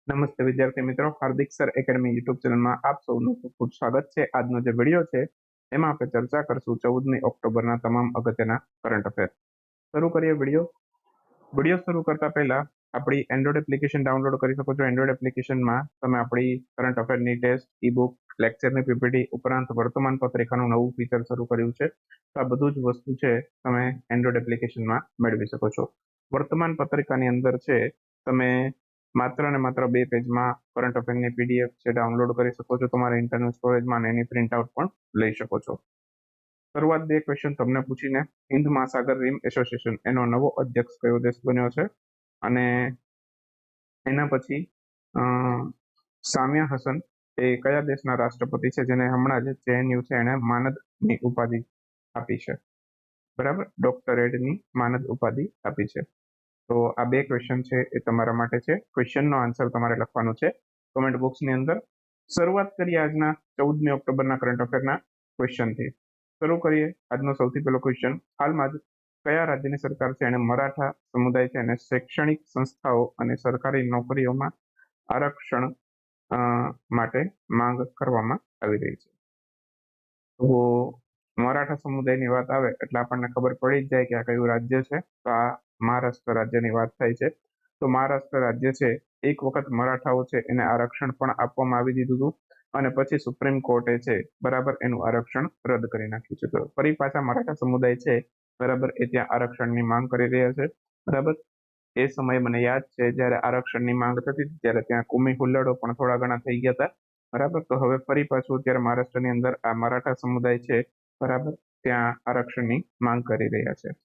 નમસ્તે વિદ્યાર્થી મિત્રો, હાર્દિક સર એકેડમી યુટ્યુબ ચેનલમાં આપ સૌનું ખૂબ ખૂબ સ્વાગત છે। આજનો જે વિડીયો છે એમાં આપણે ચર્ચા કરશું 14મી ઓક્ટોબરના તમામ અગત્યના કરંટ અફેર। શરૂ કરીએ વિડીયો શરૂ કરતા પહેલા આપણી એન્ડ્રોઇડ એપ્લિકેશન ડાઉનલોડ કરી શકો છો। એન્ડ્રોઇડ એપ્લિકેશનમાં તમે આપણી કરંટ અફેરની ટેસ્ટ, ઈ બુક, લેક્ચરની પીપીટી ઉપરાંત વર્તમાન પત્રિકાનું નવું ફીચર શરૂ કર્યું છે। તો આ બધું જ વસ્તુ છે તમે એન્ડ્રોઇડ એપ્લિકેશનમાં મેળવી શકો છો। વર્તમાન પત્રિકાની અંદર છે તમે માત્ર ને માત્ર 2 પેજમાં કરંટ અફેરની પીડીએફ છે ડાઉનલોડ કરી શકો છો તમારા ઇન્ટરનલ સ્ટોરેજમાં, અને એની પ્રિન્ટ આઉટ પણ લઈ શકો છો। શરૂઆત 2 ક્વેશ્ચન તમને પૂછીને, હિન્દ મહાસાગર રીમ એસોસિએશન એનો નવો અધ્યક્ષ કયો દેશ બન્યો છે, અને એના પછી સામિયા હસન એ કયા દેશના રાષ્ટ્રપતિ છે જેને હમણાં જ જેએનયુ છે એને માનદની ઉપાધિ આપી છે, બરાબર, ડોક્ટરેટની માનદ ઉપાધિ આપી છે। તો આ 2 ક્વેશ્ચન છે એ તમારા માટે છે। ક્વેશ્ચનનો આન્સર તમારે લખવાનો છે કોમેન્ટ બોક્સની અંદર। શરૂઆત કરીએ આજના 14મી ઓક્ટોબરના કરંટ અફેરના ક્વેશ્ચનથી। શરૂ કરીએ આજનો સૌથી પહેલો ક્વેશ્ચન। હાલમાં જ કયા રાજ્યની સરકાર છે એને મરાઠા સમુદાય છે અને શૈક્ષણિક સંસ્થાઓ અને સરકારી નોકરીઓમાં આરક્ષણ માટે માંગ કરવામાં આવી રહી છે? તો મરાઠા સમુદાયની વાત આવે એટલે આપણને ખબર પડી જ જાય કે આ કયું રાજ્ય છે। તો આ મહારાષ્ટ્ર રાજ્યની વાત થાય છે। તો મહારાષ્ટ્ર રાજ્ય છે એક વખત મરાઠાઓ છે એને આરક્ષણ પણ આપવામાં આવી દીધું હતું, અને પછી સુપ્રીમ કોર્ટે છે બરાબર એનું આરક્ષણ રદ કરી નાખ્યું છે। તો ફરી પાછા મરાઠા સમુદાય છે બરાબર એ ત્યાં આરક્ષણની માંગ કરી રહ્યા છે, બરાબર। એ સમયે મને યાદ છે જ્યારે આરક્ષણની માંગ થતી ત્યારે ત્યાં કુમી હુલ્લડો પણ થોડા ઘણા થઈ ગયા હતા, બરાબર। તો હવે ફરી પાછું અત્યારે મહારાષ્ટ્રની અંદર આ મરાઠા સમુદાય છે બરાબર ત્યાં આરક્ષણની માંગ કરી રહ્યા છે।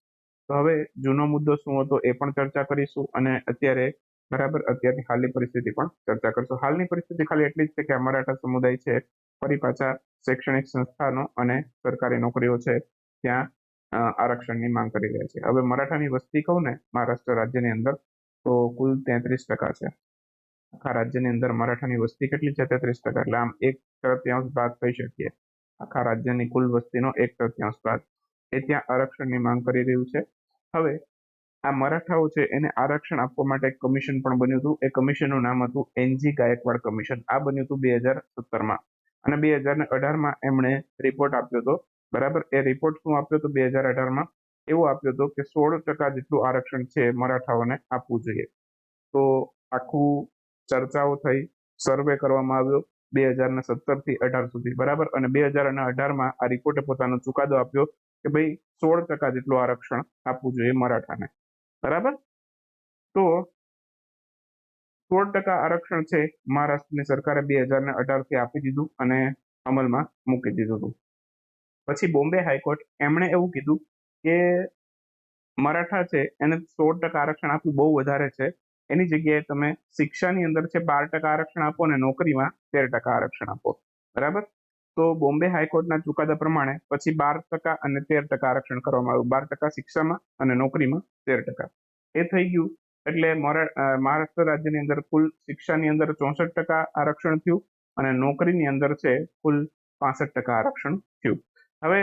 તો હવે જૂનો મુદ્દો શું હતો એ પણ ચર્ચા કરીશું, અને અત્યારે બરાબર અત્યારની હાલની પરિસ્થિતિ પણ ચર્ચા કરશું। હાલની પરિસ્થિતિ ખાલી એટલી જ છે કે આ મરાઠા સમુદાય છે ફરી પાછા શૈક્ષણિક સંસ્થાનો અને સરકારી નોકરીઓ છે ત્યાં આરક્ષણની માંગ કરી રહ્યા છે। હવે મરાઠાની વસ્તી કહું ને મહારાષ્ટ્ર રાજ્યની અંદર તો કુલ 33% છે। આખા રાજ્યની અંદર મરાઠાની વસ્તી કેટલી છે? 33%। એટલે આમ 1/3 ભાગ કહી શકીએ, આખા રાજ્યની કુલ વસ્તીનો 1/3 ભાગ એ ત્યાં આરક્ષણની માંગ કરી રહ્યું છે। હવે આ મરાઠાઓ છે એને આરક્ષણ આપવા માટે એક કમિશન પણ બન્યું હતું। એ કમિશનનું નામ હતું એનજી ગાયકવાડ કમિશન। આ બન્યું હતું 2017માં, અને 2018માં એમણે રિપોર્ટ આપ્યો હતો, બરાબર। એ રિપોર્ટ શું આપ્યો હતો 2018માં? એવો આપ્યો હતો કે 16% જેટલું આરક્ષણ છે મરાઠાઓને આપવું જોઈએ। તો આખું ચર્ચાઓ થઈ, સર્વે કરવામાં આવ્યો 2017 થી 18 સુધી, બરાબર। અને 2018માં આ રિપોર્ટે પોતાનો ચુકાદો આપ્યો કે ભાઈ 16% જેટલું આરક્ષણ આપવું જોઈએ મરાઠાને, બરાબર। તો 16% આરક્ષણ છે મહારાષ્ટ્રની સરકારે 2018 થી આપી દીધું અને અમલમાં મૂકી દીધું હતું। પછી બોમ્બે હાઈકોર્ટ એમણે એવું કીધું કે મરાઠા છે એને 16% આરક્ષણ આપવું બહુ વધારે છે, એની જગ્યાએ તમે શિક્ષાની અંદર છે 12% આરક્ષણ આપો અને નોકરીમાં 13% આરક્ષણ આપો, બરાબર। તો બોમ્બે હાઈકોર્ટના ચુકાદા પ્રમાણે પછી 12% અને 13% આરક્ષણ કરવામાં આવ્યું। 12% શિક્ષામાં અને નોકરીમાં 13%। એ થઈ ગયું એટલે મહારાષ્ટ્ર રાજ્યની અંદર કુલ શિક્ષાની અંદર 64% આરક્ષણ થયું, અને નોકરીની અંદર છે કુલ 65% આરક્ષણ થયું। હવે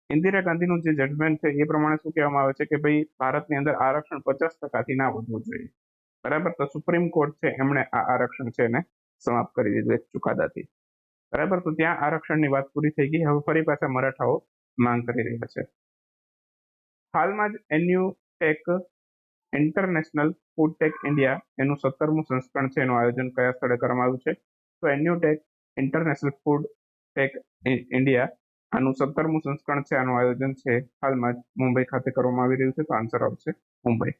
ઇન્દિરા ગાંધીનું જે જજમેન્ટ છે એ પ્રમાણે શું કહેવામાં આવે છે કે ભાઈ ભારતની અંદર આરક્ષણ 50%થી ના વધવું જોઈએ, બરાબર। તો સુપ્રીમ કોર્ટ છે એમણે આ આરક્ષણ છે એને સમાપ્ત કરી દીધું એક ચુકાદાથી, બરાબર। તો ત્યાં આરક્ષણની વાત પૂરી થઈ ગઈ। હવે ફરી પાછા મરાઠાઓ માંગ કરી રહ્યા છે। હાલમાં જ Anutec International FoodTec India એનું 17મું સંસ્કરણ છે એનું આયોજન કયા સ્થળે કરવામાં આવ્યું છે? તો Anutec International FoodTec India આનું 17મું સંસ્કરણ છે, આનું આયોજન છે હાલમાં જ મુંબઈ ખાતે કરવામાં આવી રહ્યું છે। તો આન્સર આવશે મુંબઈ।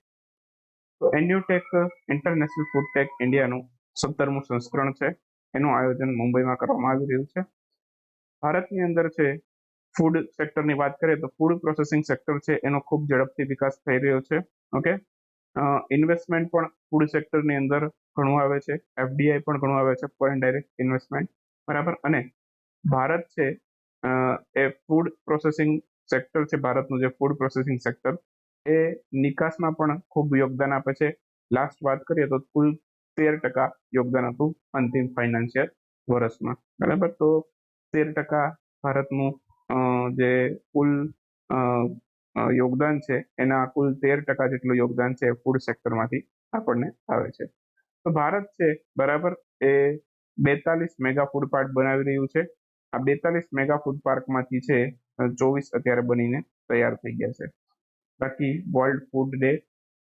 તો એન્યુટેક ઇન્ટરનેશનલ ફૂડ ટેક ઇન્ડિયાનું 17મું સંસ્કરણ છે એનું આયોજન મુંબઈમાં કરવામાં આવી રહ્યું છે। ભારતની અંદર છે ફૂડ સેક્ટરની વાત કરીએ તો ફૂડ પ્રોસેસિંગ સેક્ટર છે એનો ખૂબ ઝડપથી વિકાસ થઈ રહ્યો છે, ઓકે। ઇન્વેસ્ટમેન્ટ પણ ફૂડ સેક્ટરની અંદર ઘણું આવે છે, એફડીઆઈ પણ ઘણું આવે છે, ફોરેન ડાયરેક્ટ ઇન્વેસ્ટમેન્ટ, બરાબર। અને ભારત છે એ ફૂડ પ્રોસેસિંગ સેક્ટર છે, ભારતનું જે ફૂડ પ્રોસેસિંગ સેક્ટર એ નિકાસમાં પણ ખૂબ યોગદાન આપે છે। લાસ્ટ વાત કરીએ તો કુલ 13% યોગદાન હતું અંતિમ ફાઇનાન્શિયલ વર્ષમાં, બરાબર। તો 13% ભારતનું જે કુલ યોગદાન છે એના કુલ 13% જેટલું યોગદાન છે ફૂડ સેક્ટરમાંથી આપણને આવે છે। તો ભારત છે બરાબર એ 42 મેગા ફૂડ પાર્ક બનાવી રહ્યું છે. આ 42 મેગા ફૂડ પાર્કમાંથી છે 24 અત્યારે બનીને તૈયાર થઈ ગયા છે. બાકી વર્લ્ડ ફૂડ ડે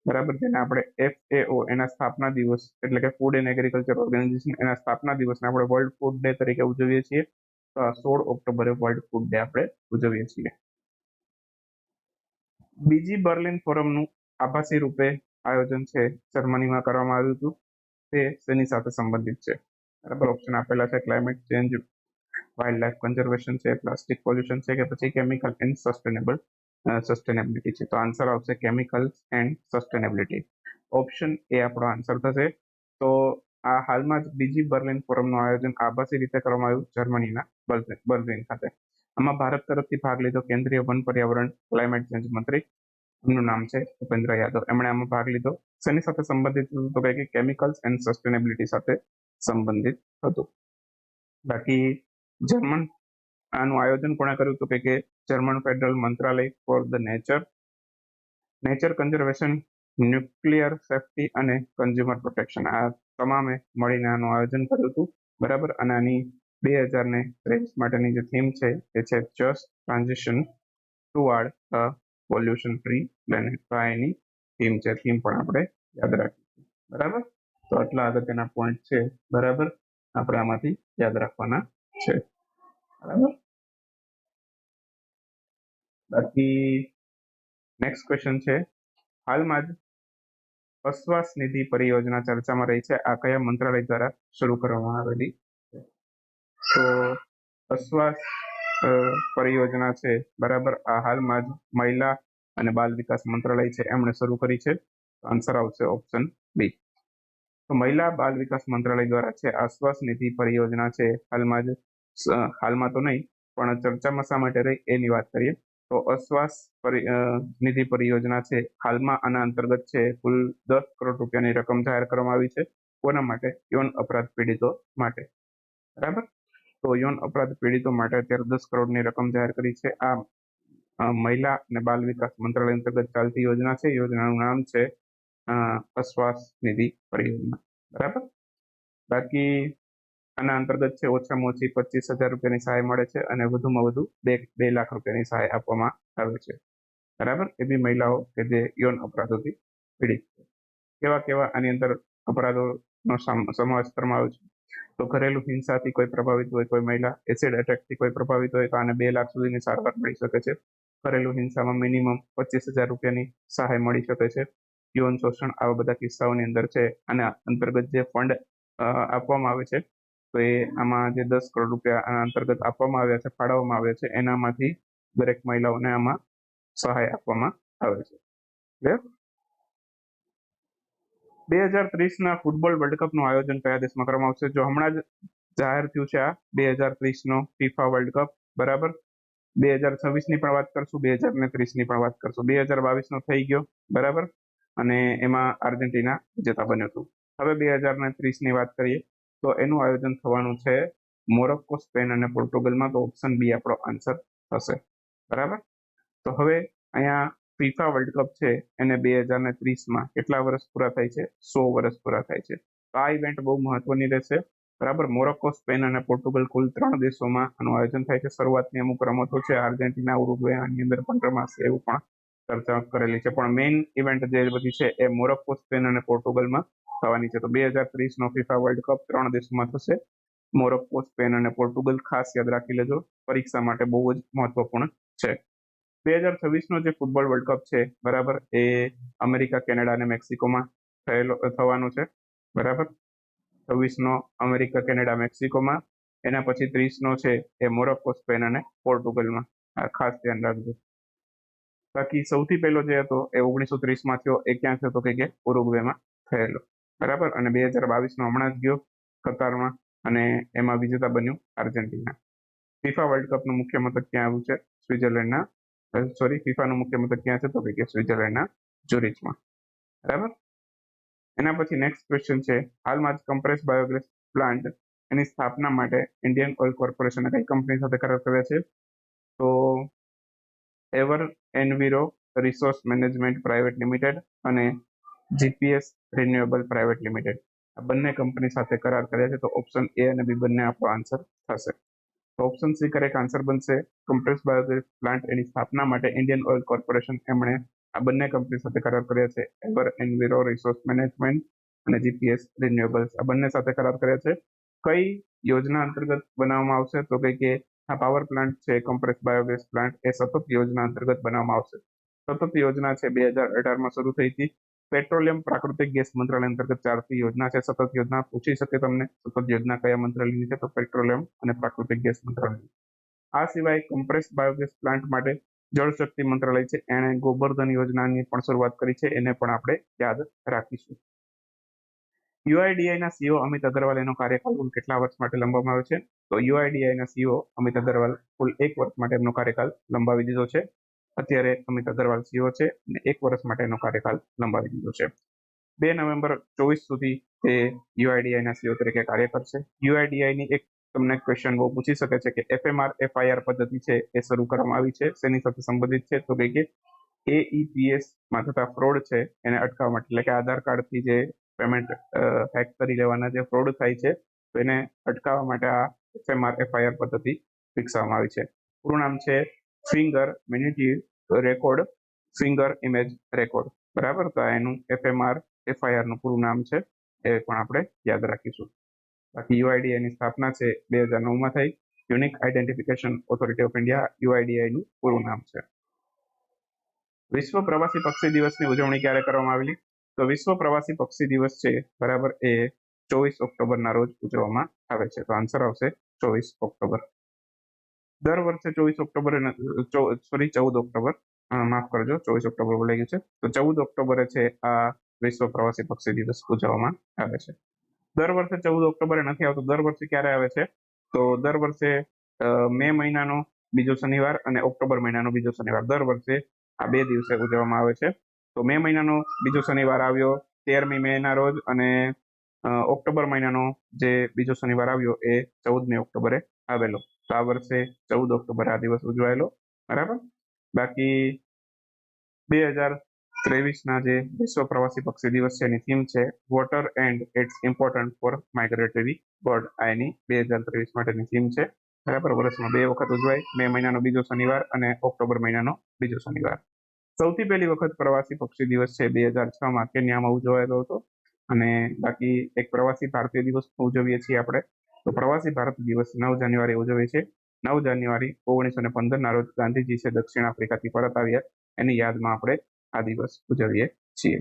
બરાબર, જેને આપણે FAO એના સ્થાપના દિવસ એટલે કે ફૂડ એન્ડ એગ્રીકલ્ચર ઓર્ગેનાઇઝેશન એના સ્થાપના દિવસને આપણે વર્લ્ડ ફૂડ ડે તરીકે ઉજવીએ છીએ. તો 16 ઓક્ટોબરે વર્લ્ડ ફૂડ ડે આપણે ઉજવીએ છીએ. બીજી બર્લિન ફોરમનું આભાસી રૂપે આયોજન છે જર્મનીમાં કરવામાં આવ્યું હતું. તે શેની સાથે સંબંધિત છે? બરાબર, ઓપ્શન આપેલા છે climate change, wild life conservation છે, પ્લાસ્ટિક પોલ્યુશન છે કે પછી કેમિકલ એન્ડ સસ્ટેનેબિલિટી છે. તો આન્સર આવશે chemicals and sustainability. Option A આપણો આન્સર થશે. તો આ હાલમાં જ બીજી બર્લિન ફોરમનું આયોજન આભાસી રીતે કરવામાં આવ્યું જર્મનીના બર્લિન ખાતે. આમાં ભારત તરફથી ભાગ લીધો કેન્દ્રીય વન પર્યાવરણ ક્લાઇમેટ ચેન્જ મંત્રી, એમનું નામ છે ભૂપેન્દ્ર યાદવ. એમણે આમાં ભાગ લીધો. શેની સાથે સંબંધિત હતું? તો કે કેમિકલ્સ એન્ડ સસ્ટેનેબિલિટી સાથે સંબંધિત હતું. બાકી જર્મન આનું આયોજન કોણે કર્યું હતું? કે જર્મન ફેડરલ મંત્રાલય for the nature conservation, nuclear safety અને કન્ઝ્યુમર પ્રોટેક્શન, આ તમામે મળીને આનું આયોજન કર્યું હતું. બરાબર, અને આની 2023 માટેની જે થીમ છે એ છે જસ્ટ ટ્રાન્ઝિશન ટુવાર્ડ અ પોલ્યુશન ફ્રી પ્લેનેટ. તો આ એની થીમ છે. થીમ પણ આપણે યાદ રાખીશું. બરાબર, તો આટલા અગત્યના પોઈન્ટ છે બરાબર, આપણે આમાંથી યાદ રાખવાના છે. બરાબર, બાકી નેક્સ્ટ ક્વેશ્ચન છે, હાલમાં જ અશ્વાસ નિધિ પરિયોજના ચર્ચામાં રહી છે. આ કયા મંત્રાલય દ્વારા શરૂ કરવામાં આવેલી છે? તો અશ્વાસ પરિયોજના છે બરાબર, આ હાલમાં જ મહિલા અને બાલ વિકાસ મંત્રાલય છે એમણે શરૂ કરી છે. આન્સર આવશે ઓપ્શન બી. તો મહિલા બાલ વિકાસ મંત્રાલય દ્વારા છે અશ્વાસ નિધિ પરિયોજના છે હાલમાં તો નહીં પણ ચર્ચામાં શા માટે રહી એની વાત કરીએ. તો અશ્વાસ નિધિ પરિયોજના છે હાલમાં આના અંતર્ગત છે કુલ 10 કરોડ રૂપિયાની રકમ જાહેર કરવામાં આવી છે. કોના માટે? યૌન અપરાધ પીડિતો માટે. બરાબર, તો યૌન અપરાધ પીડિતો માટે અત્યારે 10 કરોડની રકમ જાહેર કરી છે. આ મહિલા અને બાલ વિકાસ મંત્રાલય અંતર્ગત ચાલતી યોજના છે. યોજનાનું નામ છે અશ્વાસ નિધિ પરિયોજના. બરાબર, બાકી આના અંતર્ગત છે ઓછામાં ઓછી 25,000 રૂપિયાની સહાય મળે છે અને વધુમાં વધુ 2 લાખ રૂપિયાની સહાય આપવામાં આવે છે. બરાબર, એ બી મહિલાઓ કે જે યૌન અપરાધોથી પીડિત છે. કેવા આની અંદર અપરાધોનો સમાવેશ કરવામાં આવ્યો છે? તો ઘરેલું હિંસાથી કોઈ પ્રભાવિત હોય કોઈ મહિલા, એસિડ એટેકથી કોઈ પ્રભાવિત હોય તો આને 2 લાખ સુધીની સારવાર મળી શકે છે. ઘરેલું હિંસામાં મિનિમમ 25,000 રૂપિયાની સહાય મળી શકે છે. યૌન શોષણ, આવા બધા કિસ્સાઓની અંદર છે આના અંતર્ગત જે ફંડ આપવામાં આવે છે તો એ આમાં જે 10 કરોડ રૂપિયા આના અંતર્ગત આપવામાં આવ્યા છે, ફાળવવામાં આવ્યા છે, એનામાંથી દરેક મહિલાઓને આમાં સહાય આપવામાં આવે છે. 2030ના ફૂટબોલ વર્લ્ડ કપનું આયોજન કયા દેશમાં કરવામાં આવશે? જો હમણાં જ જાહેર થયું છે આ 2030નો ફીફા વર્લ્ડ કપ. બરાબર, 2026ની પણ વાત કરશું, 2030ની પણ વાત કરશું. 2022નો થઈ ગયો બરાબર, અને એમાં આર્જેન્ટિના વિજેતા બન્યું હતું. હવે 2030ની વાત કરીએ તો એનું આયોજન થવાનું છે મોરોક્કો, સ્પેન અને પોર્ટુગલમાં. તો ઓપ્શન બી આપણો આન્સર થશે. બરાબર, તો હવે અહીંયા ફીફા વર્લ્ડ કપ છે એને 2030માં કેટલા વર્ષ પૂરા થાય છે? 100 વર્ષ પૂરા થાય છે. તો આ ઇવેન્ટ બહુ મહત્વની રહેશે. બરાબર, મોરોક્કો, સ્પેન અને પોર્ટુગલ કુલ 3 દેશોમાં આનું આયોજન થાય છે. શરૂઆતની અમુક રમતો છે આર્જેન્ટિના, ઉરુગ્વે આની અંદર પણ રમાશે એવું પણ ચર્ચા કરેલી છે. પણ મેઇન ઇવેન્ટ જે બધી છે એ મોરોક્કો, સ્પેન અને પોર્ટુગલમાં થવાની છે. તો 2030નો ફીફા વર્લ્ડ કપ 3 દેશોમાં થશે, મોરોક્કો, સ્પેન અને પોર્ટુગલ. ખાસ યાદ રાખી લેજો, પરીક્ષા માટે બહુ જ મહત્વપૂર્ણ છે. 2026નો જે ફૂટબોલ વર્લ્ડ કપ છે બરાબર, એ અમેરિકા, કેનેડા અને મેક્સિકોમાં થવાનો છે. બરાબર, 26નો અમેરિકા, કેનેડા, મેક્સિકોમાં. એના પછી 30નો છે એ મોરોક્કો, સ્પેન અને પોર્ટુગલમાં. આ ખાસ ધ્યાન રાખજો. બાકી સૌથી પહેલો જે હતો એ 1930માં થયો. એ ક્યાં થયો? તો કે ઉરુગ્વેમાં થયેલો. બરાબર, અને 2022નો હમણાં જ ગયો કતારમાં, અને એમાં વિજેતા બન્યું આર્જેન્ટિના. ફીફા વર્લ્ડ કપનું મુખ્ય મથક ક્યાં આવ્યું છે? સ્વિટ્ઝરલેન્ડના ફીફાનું મુખ્ય મથક ક્યાં છે? તો કે સ્વિટ્ઝરલેન્ડના ઝુરિચમાં. બરાબર, એના પછી નેક્સ્ટ ક્વેશ્ચન છે, હાલમાં જ કમ્પ્રેસ બાયોગેસ પ્લાન્ટ એની સ્થાપના માટે ઇન્ડિયન ઓઇલ કોર્પોરેશને કઈ કંપની સાથે કરાર કર્યા છે? તો Ever Enviro Resource Management Private Limited અને GPS રિન્યુએબલ પ્રાઇવેટ લિમિટેડ. આ બંને કંપની સાથે કરાર કર્યા છે. તો ઓપ્શન એ અને બી બંને આપણો આન્સર થશે. તો ઓપ્શન સી કરેક્ટ આન્સર બનશે. કમ્પ્રેસ બાયોગેસ પ્લાન્ટ એની સ્થાપના માટે ઇન્ડિયન ઓઇલ કોર્પોરેશન એમણે આ બંને કંપની સાથે કરાર કર્યા છે. એવર એન્વિરો રિસોર્સ મેનેજમેન્ટ અને જીપીએસ રિન્યુએબલ્સ આ બંને સાથે કરાર કર્યા છે. કઈ યોજના અંતર્ગત બનાવવામાં આવશે? તો કે આ પાવર પ્લાન્ટ છે કમ્પ્રેસ બાયોગેસ પ્લાન્ટ એ સતત યોજના અંતર્ગત બનાવવામાં આવશે. સતત યોજના છે 2018માં શરૂ થઈ હતી. પેટ્રોલિયમ પ્રાકૃતિક ગેસ મંત્રાલય અંતર્ગત ચાલતી યોજના છે. સતત યોજના પૂછી શકે તમને. સતત યોજના કયા મંત્રાલયની છે? તો પેટ્રોલિયમ અને પ્રાકૃતિક ગેસ મંત્રાલય. આ સિવાય કમ્પ્રેસ બાયોગેસ પ્લાન્ટ માટે જળશક્તિ મંત્રાલય છે એણે ગોબરધન યોજનાની પણ શરૂઆત કરી છે. એને પણ આપણે યાદ રાખીશું. યુઆઈડીઆઈના સીઓ અમિત અગ્રવાલ એનો કાર્યકાળ કુલ કેટલા વર્ષ માટે લંબાવવામાં આવ્યો છે? તો યુઆઈડીઆઈના સીઓ અમિત અગ્રવાલ કુલ 1 વર્ષ માટે એમનો કાર્યકાળ લંબાવી દીધો છે. અત્યારે અમિત અગ્રવાલ સીઓ છે અને 1 વર્ષ માટે એનો કાર્યકાળ લંબાવી દીધો છે. 2 નવેમ્બર 24 સુધી તે યુઆઈડીઆઈના સીઓ તરીકે કાર્ય કરશે. યુઆઈડીઆઈની એક તમને ક્વેશ્ચન બહુ પૂછી શકે છે કે એફએમઆર એફઆઈઆર પદ્ધતિ છે એ શરૂ કરવામાં આવી છે, શેની સાથે સંબંધિત છે? તો કે એઈપીએસ માં થતા ફ્રોડ છે એને અટકાવવા માટે, એટલે કે આધાર કાર્ડથી જે પેમેન્ટ હેક કરી લેવાના જે ફ્રોડ થાય છે તો એને અટકાવવા માટે આ એફએમઆર એફઆઈઆર પદ્ધતિ વિકસાવવામાં આવી છે. પૂરું નામ છે finger minutiae record finger image record. બરાબર, તો એનું એફએમઆર એફઆઈઆર નું પૂરું નામ છે, એ પણ આપણે યાદ રાખીશું. બાકી યુઆઈડીઆઈ ની સ્થાપના છે 2009માં થઈ. Unique identification authority of India UIDAI નું પૂરું નામ છે. વિશ્વ પ્રવાસી પક્ષી દિવસની ઉજવણી ક્યારે કરવામાં આવેલી? તો વિશ્વ પ્રવાસી પક્ષી દિવસ છે બરાબર એ 24 ઓક્ટોબરના રોજ ઉજવવામાં આવે છે. તો આન્સર આવશે 24 ઓક્ટોબર. દર વર્ષે 24 ઓક્ટોબરે 14 ઓક્ટોબર માફ કરજો, 24 ઓક્ટોબર બોલાઈ ગયું છે. તો 14 ઓક્ટોબરે છે આ વિશ્વ પ્રવાસી પક્ષી દિવસ ઉજવવામાં આવે છે. દર વર્ષે 14 ઓક્ટોબરે નથી આવતો. દર વર્ષે ક્યારે આવે છે? તો દર વર્ષે મે મહિનાનો બીજો શનિવાર અને ઓક્ટોબર મહિનાનો બીજો શનિવાર, દર વર્ષે આ 2 દિવસે ઉજવવામાં આવે છે. તો મે મહિનાનો બીજો શનિવાર આવ્યો 13મી મેના રોજ અને ઓક્ટોબર મહિનાનો જે બીજો શનિવાર આવ્યો એ 14મી ઓક્ટોબરે આવેલો. તો આ વર્ષે 14 ઓક્ટોબરે આ દિવસ ઉજવાયેલો. બરાબર. બાકી 2023ના જે વિશ્વ પ્રવાસી પક્ષી દિવસ છે એની થીમ છે water and it's important for migratory bird. આ એની 2023 માટેની થીમ છે. બરાબર, વર્ષમાં 2 વખત ઉજવાય, મે મહિનાનો બીજો શનિવાર અને ઓક્ટોબર મહિનાનો બીજો શનિવાર. સૌથી પહેલી વખત પ્રવાસી પક્ષી દિવસ છે 2006માં કેન્યામાં ઉજવાયેલો હતો. અને બાકી એક પ્રવાસી ભારતીય દિવસ ઉજવીએ છીએ આપણે. તો પ્રવાસી ભારતીય દિવસ 9 જાન્યુઆરી ઉજવીએ છીએ. 9 જાન્યુઆરી 1915ના રોજ ગાંધીજી છે દક્ષિણ આફ્રિકાથી પરત આવ્યા, એની યાદમાં આપણે આ દિવસ ઉજવીએ છીએ.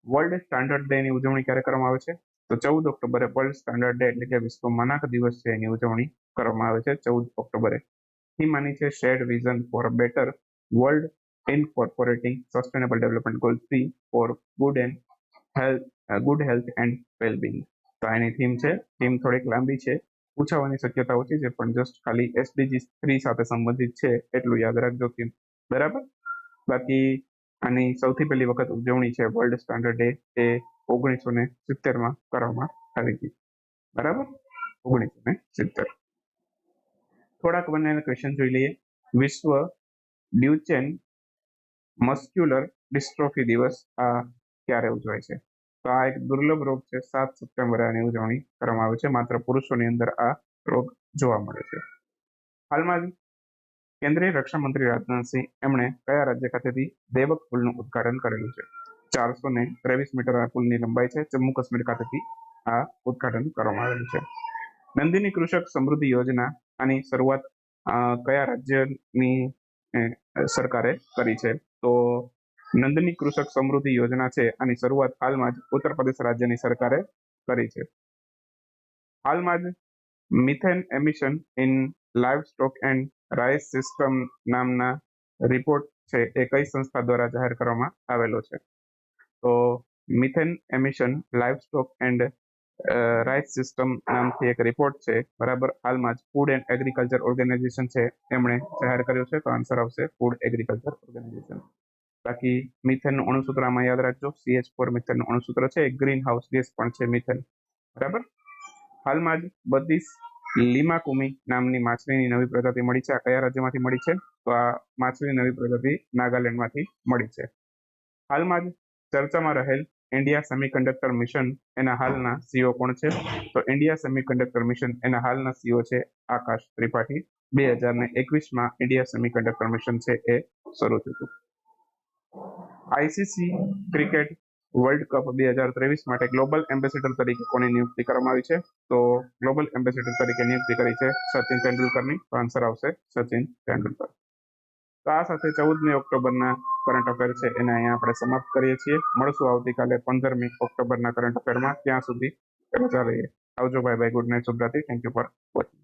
વર્લ્ડ સ્ટાન્ડર્ડ ડે ની ઉજવણી ક્યારે કરવામાં આવે છે? તો 14 ઓક્ટોબરે વર્લ્ડ સ્ટાન્ડર્ડ ડે એટલે કે વિશ્વ માનક દિવસ છે એની ઉજવણી કરવામાં આવે છે 14 ઓક્ટોબરે. માની છે shared vision for better world incorporating sustainable development goal 3 for good health and wellbeing. તો એની થીમ છે. થીમ થોડીક લાંબી છે, પૂછાવાની શક્યતા ઓછી છે, પણ જસ્ટ ખાલી એસડીજી 3 સાથે સંબંધિત છે એટલું યાદ રાખજો થીમ. બરાબર. બાકી આની સૌથી પહેલી વખત ઉજવણી છે વર્લ્ડ સ્ટાન્ડર્ડ ડે એ 1970માં કરવામાં આવી હતી. બરાબર, 1970. થોડાક બંને ક્વેશ્ચન જોઈ લઈએ. વિશ્વ ડ્યુચેન મસ્ક્યુલર ડિસ્ટ્રોફી દિવસ આ ક્યારે ઉજવાય છે? તો આ એક દુર્લભ રોગ છે. 7 સપ્ટેમ્બરે આની ઉજવણી કરવામાં આવે છે. માત્ર પુરુષોની અંદર આ રોગ જોવા મળે છે. હાલમાં જ કેન્દ્રીય રક્ષા મંત્રી રાજનાથસિંહ એમણે કયા રાજ્ય ખાતેથી દેવક પુલનું ઉદ્ઘાટન કરેલું છે? 423 મીટર આ પુલની લંબાઈ છે. જમ્મુ કાશ્મીર ખાતેથી આ ઉદ્ઘાટન કરવામાં આવેલું છે. નંદિની કૃષક સમૃદ્ધિ યોજના આની શરૂઆત કયા રાજ્યની સરકારે કરી છે? તો નંદની કૃષક સમૃદ્ધિ યોજના છે આની શરૂઆત હાલમાં જ ઉત્તર પ્રદેશ રાજ્યની સરકારે કરી છે. હાલમાં જ methane emission in livestock and rice system નામના રિપોર્ટ છે એ કઈ સંસ્થા દ્વારા જાહેર કરવામાં આવેલો છે? તો methane emission livestock and rice system નામથી એક રિપોર્ટ છે. બરાબર, હાલમાં જ ફૂડ એન્ડ એગ્રીકલ્ચર ઓર્ગેનાઇઝેશન છે એમણે જાહેર કર્યો છે. તો આન્સર આવશે ફૂડ એગ્રીકલ્ચર ઓર્ગેનાઇઝેશન. બાકી મિથેનનું અણુસૂત્ર આમાં યાદ રાખજો, CH4 મિથેનનું અણુસૂત્ર છે. એક ગ્રીન હાઉસ ગેસ પણ છે મિથેન. બરાબર. હાલમાં જ બદીસ લીમાકુમી નામની માછલીની નવી પ્રજાતિ મળી છે. આ કયા રાજ્યમાંથી મળી છે? તો આ માછલીની નવી પ્રજાતિ નાગાલેન્ડમાંથી મળી છે. હાલમાં જ ચર્ચામાં રહેલ ઇન્ડિયા સેમિકન્ડક્ટર મિશન એના હાલના સીઓ કોણ છે? તો ઇન્ડિયા સેમિકન્ડક્ટર મિશન એના હાલના સીઓ છે આકાશ ત્રિપાઠી. 2021માં ઇન્ડિયા સેમિકન્ડક્ટર મિશન છે એ શરૂ થયું હતું. આઈસીસી ક્રિકેટ વર્લ્ડ કપ 2023 માટે ગ્લોબલ એમ્બેસેડર તરીકે કોની નિયુક્તિ કરવામાં આવી છે? તો ગ્લોબલ એમ્બેસેડર તરીકે નિયુક્તિ કરી છે સચિન તેંડુલકરની. તો આન્સર આવશે સચિન તેંડુલકર. તો આ સાથે 14મી ઓક્ટોબરના કરંટ અફેર છે એને અહીંયા આપણે સમાપ્ત કરીએ છીએ. મળશું આવતીકાલે 15મી ઓક્ટોબરના કરંટ અફેરમાં. ત્યાં સુધી રજા લઈએ. આવજો. Bye bye. ગુડ નાઇટ શુભરાત્રી. Thank you for watching.